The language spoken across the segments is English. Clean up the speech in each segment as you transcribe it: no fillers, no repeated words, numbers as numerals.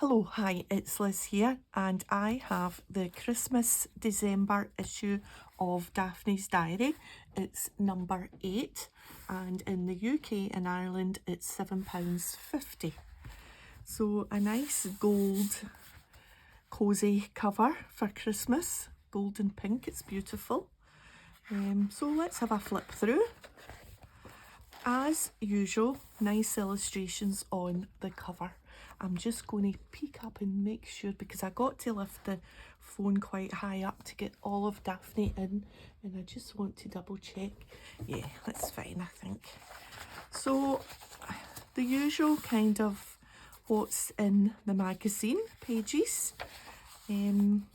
Hello, hi, it's Liz here, and I have the Christmas December issue of Daphne's Diary. It's number 8, and in the UK and Ireland it's £7.50. So a nice gold cosy cover for Christmas, gold and pink, it's beautiful. So let's have a flip through. As usual, nice illustrations on the cover. I'm just going to peek up and make sure, because I got to lift the phone quite high up to get all of Daphne in, and I just want to double check. Yeah, that's fine, I think. So the usual kind of what's in the magazine pages. And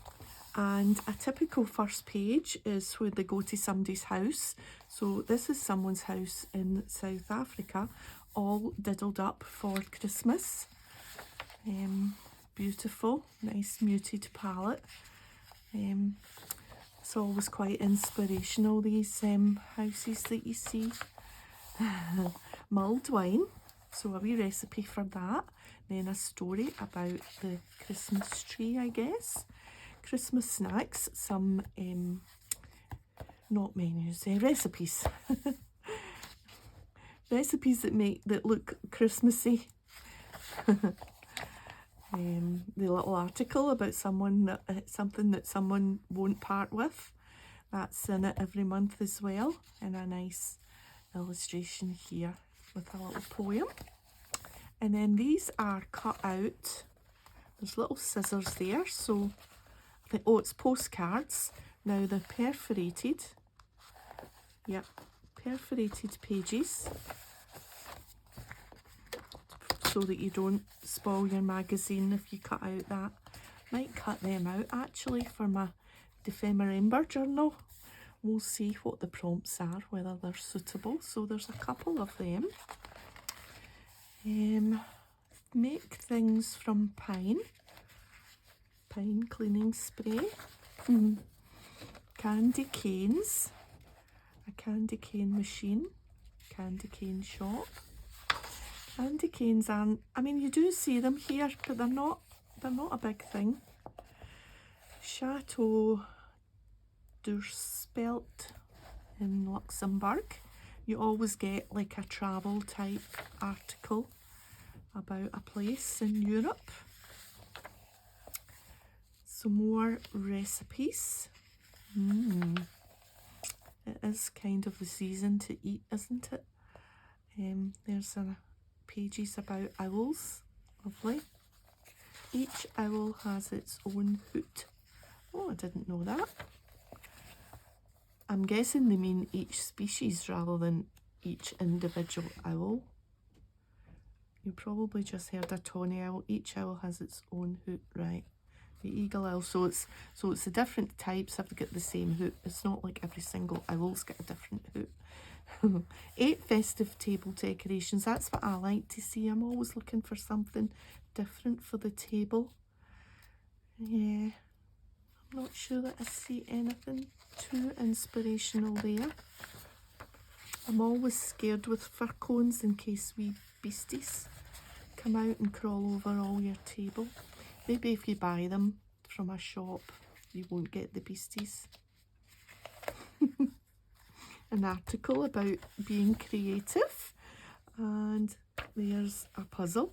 a typical first page is where they go to somebody's house. So this is someone's house in South Africa, all diddled up for Christmas. Beautiful, nice muted palette. It's always quite inspirational, these houses that you see. Mulled wine, so a wee recipe for that. Then a story about the Christmas tree, I guess. Christmas snacks, some not menus, recipes. Recipes that look Christmassy. The little article about something that someone won't part with. That's in it every month as well, and a nice illustration here with a little poem. And then these are cut out. There's little scissors there, so I think, oh, it's postcards. Now they're perforated. Yep, perforated pages, so that you don't spoil your magazine if you cut out that. Might cut them out actually for my December journal. We'll see what the prompts are, whether they're suitable. So there's a couple of them. Make things from pine cleaning spray. Candy canes, a candy cane machine, candy cane shop. Candy canes aren't, I mean, you do see them here, but they're not a big thing. Chateau Spelt in Luxembourg. You always get like a travel type article about a place in Europe. Some more recipes. It is kind of the season to eat, isn't it? There's pages about owls. Lovely. Each owl has its own hoot. Oh, I didn't know that. I'm guessing they mean each species rather than each individual owl. You probably just heard a tawny owl. Each owl has its own hoot, right? The eagle owl, so it's the different types have to get the same hoot. It's not like every single owl's got a different hoot. 8 festive table decorations. That's what I like to see. I'm always looking for something different for the table. Yeah, I'm not sure that I see anything too inspirational there. I'm always scared with fir cones in case wee beasties come out and crawl over all your table. Maybe if you buy them from a shop, you won't get the beasties. An article about being creative, and there's a puzzle,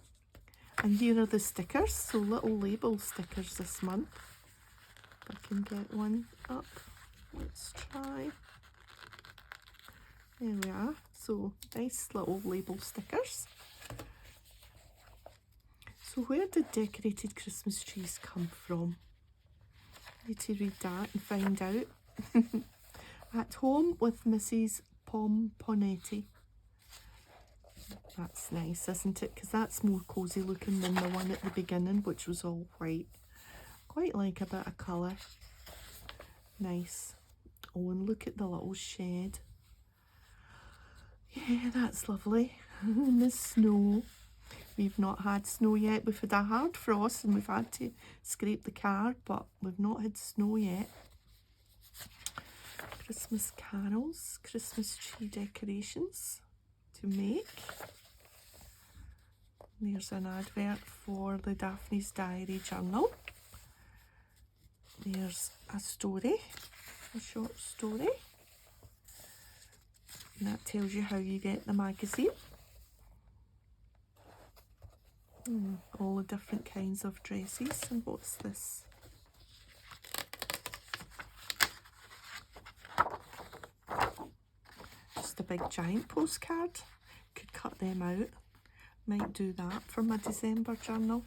and here are the stickers. So little label stickers this month. If I can get one up, let's try. There we are. So nice little label stickers. So where did decorated Christmas trees come from? Need to read that and find out. At home with Mrs. Pomponetti. That's nice, isn't it? Because that's more cosy looking than the one at the beginning, which was all white. Quite like a bit of colour. Nice. Oh, and look at the little shed. Yeah, that's lovely. And the snow. We've not had snow yet. We've had a hard frost and we've had to scrape the car, but we've not had snow yet. Christmas carols, Christmas tree decorations to make. There's an advert for the Daphne's Diary journal. There's a story, a short story. And that tells you how you get the magazine. All the different kinds of dresses. And what's this? Just a big giant postcard. Could cut them out. Might do that for my December journal.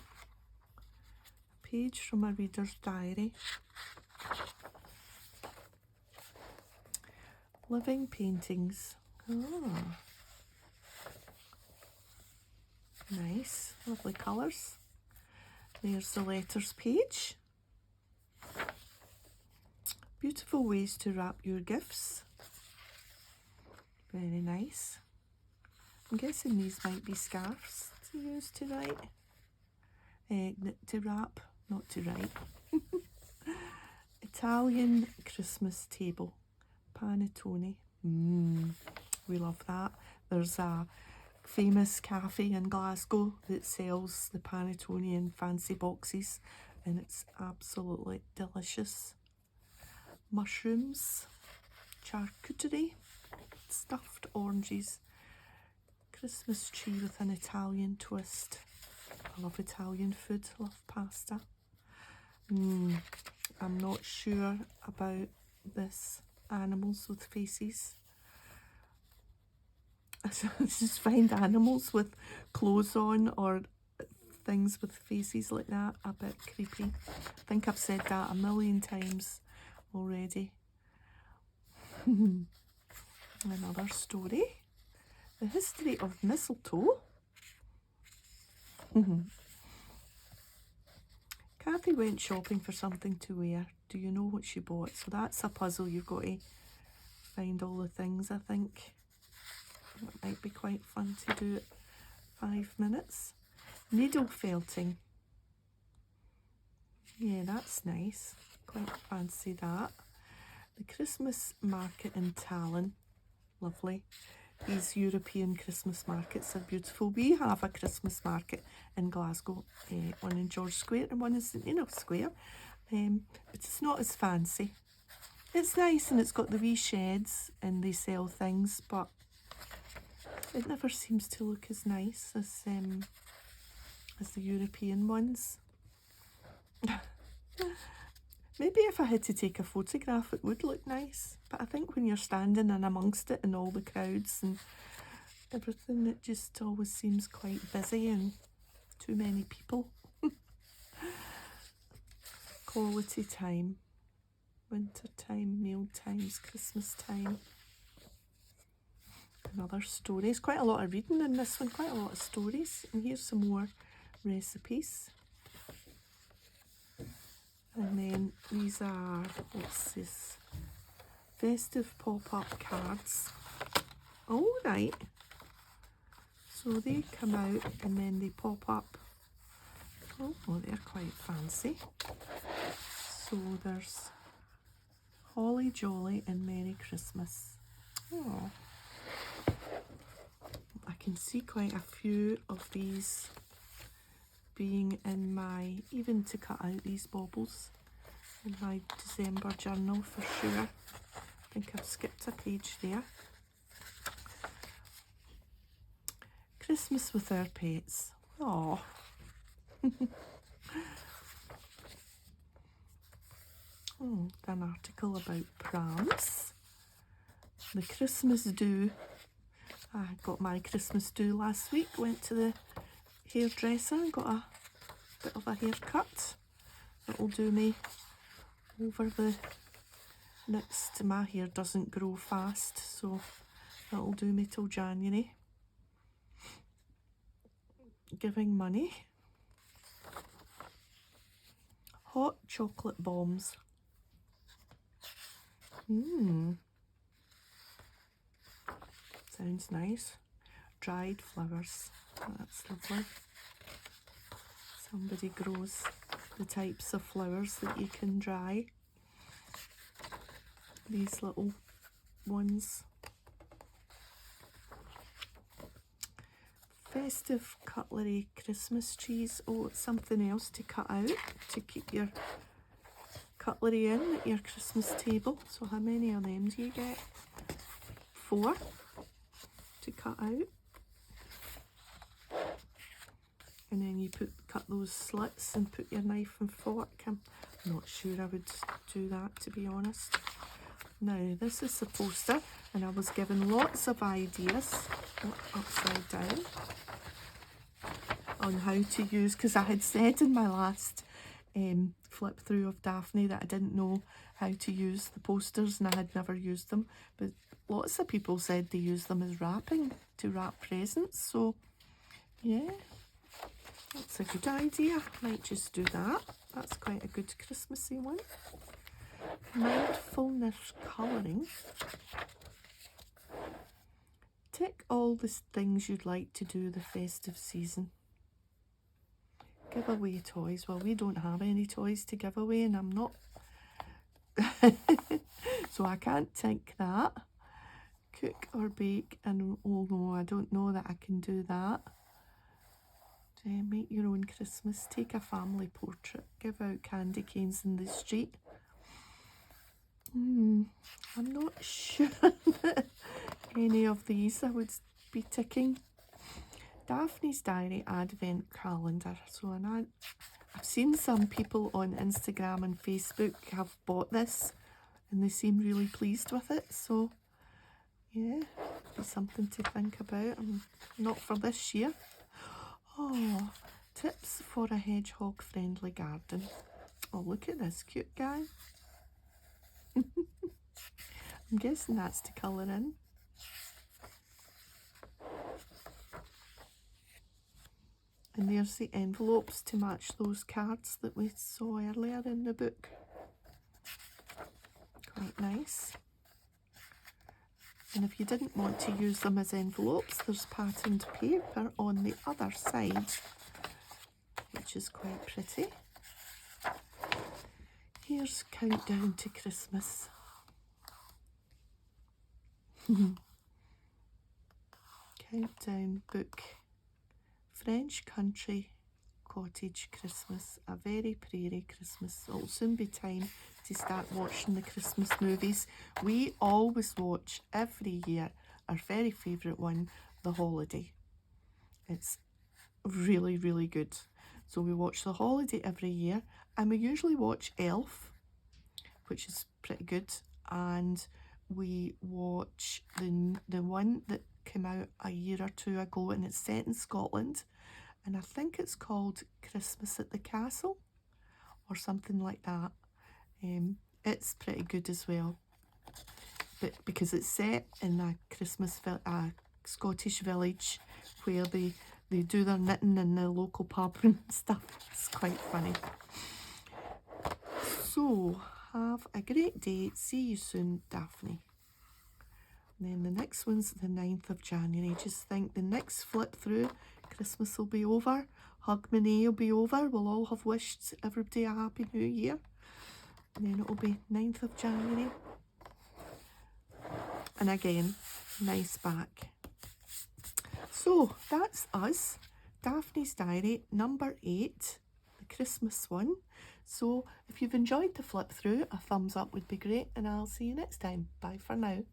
A page from a reader's diary. Living paintings. Oh. Nice, lovely colours. There's the letters page. Beautiful ways to wrap your gifts. Very nice. I'm guessing these might be scarves to use to write. To wrap, not to write. Italian Christmas table. Panettone. We love that. There's a famous cafe in Glasgow that sells the panettone in fancy boxes, and it's absolutely delicious. Mushrooms, charcuterie, stuffed oranges, Christmas tree with an Italian twist. I love Italian food, love pasta. I'm not sure about this animals with faces. I just find animals with clothes on or things with faces like that a bit creepy. I think I've said that a million times already. Another story. The history of mistletoe. Kathy went shopping for something to wear. Do you know what she bought? So that's a puzzle. You've got to find all the things, I think. It might be quite fun to do it 5 minutes. Needle felting. Yeah, that's nice. Quite fancy that. The Christmas market in Tallinn. Lovely. These European Christmas markets are beautiful. We have a Christmas market in Glasgow, one in George Square and one in St Enoch Square, but it's not as fancy. It's nice and it's got the wee sheds and they sell things, but it never seems to look as nice as the European ones. Maybe if I had to take a photograph it would look nice, but I think when you're standing in amongst it and all the crowds and everything, it just always seems quite busy and too many people. Quality time. Winter time, meal times, Christmas time. Another stories. Quite a lot of reading in this one, quite a lot of stories. And here's some more recipes. And then these are, what's this? Festive pop-up cards. All right. So they come out and then they pop up. Oh, they're quite fancy. So there's Holly Jolly and Merry Christmas. Oh. I can see quite a few of these being in my, even to cut out these baubles, in my December journal for sure. I think I've skipped a page there. Christmas with our pets. Oh. An article about prams. The Christmas do. I got my Christmas do last week. Went to the hairdresser and got a bit of a haircut. It'll do me over the next. My hair doesn't grow fast, so it'll do me till January. Giving money. Hot chocolate bombs. Sounds nice. Dried flowers. That's lovely. Somebody grows the types of flowers that you can dry. These little ones. festive cutlery Christmas trees. Oh, it's something else to cut out to keep your cutlery in at your Christmas table. So how many of them do you get? 4 to cut out. And then you cut those slits and put your knife and fork. I'm not sure I would do that, to be honest. Now, this is the poster, and I was given lots of ideas, upside down, on how to use, because I had said in my last flip through of Daphne that I didn't know how to use the posters, and I had never used them, but lots of people said they use them as wrapping, to wrap presents. So yeah, that's a good idea. Might just do that. That's quite a good Christmassy one. Mindfulness colouring. Tick all the things you'd like to do the festive season. Give away toys. Well, we don't have any toys to give away, and I'm not so I can't tick that. Cook or bake, and oh no, I don't know that I can do that. Make your own Christmas. Take a family portrait. Give out candy canes in the street. I'm not sure that any of these I would be ticking. Daphne's Diary Advent Calendar. So I've seen some people on Instagram and Facebook have bought this, and they seem really pleased with it. So yeah, be something to think about. Not for this year. Oh, tips for a hedgehog friendly garden. Oh, look at this cute guy. I'm guessing that's to colour in. And there's the envelopes to match those cards that we saw earlier in the book. Quite nice. And if you didn't want to use them as envelopes, there's patterned paper on the other side, which is quite pretty. Here's Countdown to Christmas. Countdown book. French country cottage Christmas. A very prairie Christmas. It'll soon be time to start watching the Christmas movies. We always watch every year our very favourite one, The Holiday. It's really, really good. So we watch The Holiday every year, and we usually watch Elf, which is pretty good, and we watch the one that came out a year or 2 ago, and it's set in Scotland, and I think it's called Christmas at the Castle or something like that. It's pretty good as well, but because it's set in a Scottish village where they do their knitting in the local pub and stuff. It's quite funny. So have a great day. See you soon, Daphne. And then the next one's the 9th of January. Just think, the next flip through, Christmas will be over. Hogmanay will be over. We'll all have wished everybody a Happy New Year. And then it'll be 9th of January. And again, nice back. So that's us. Daphne's Diary, number 8, the Christmas one. So if you've enjoyed the flip through, a thumbs up would be great, and I'll see you next time. Bye for now.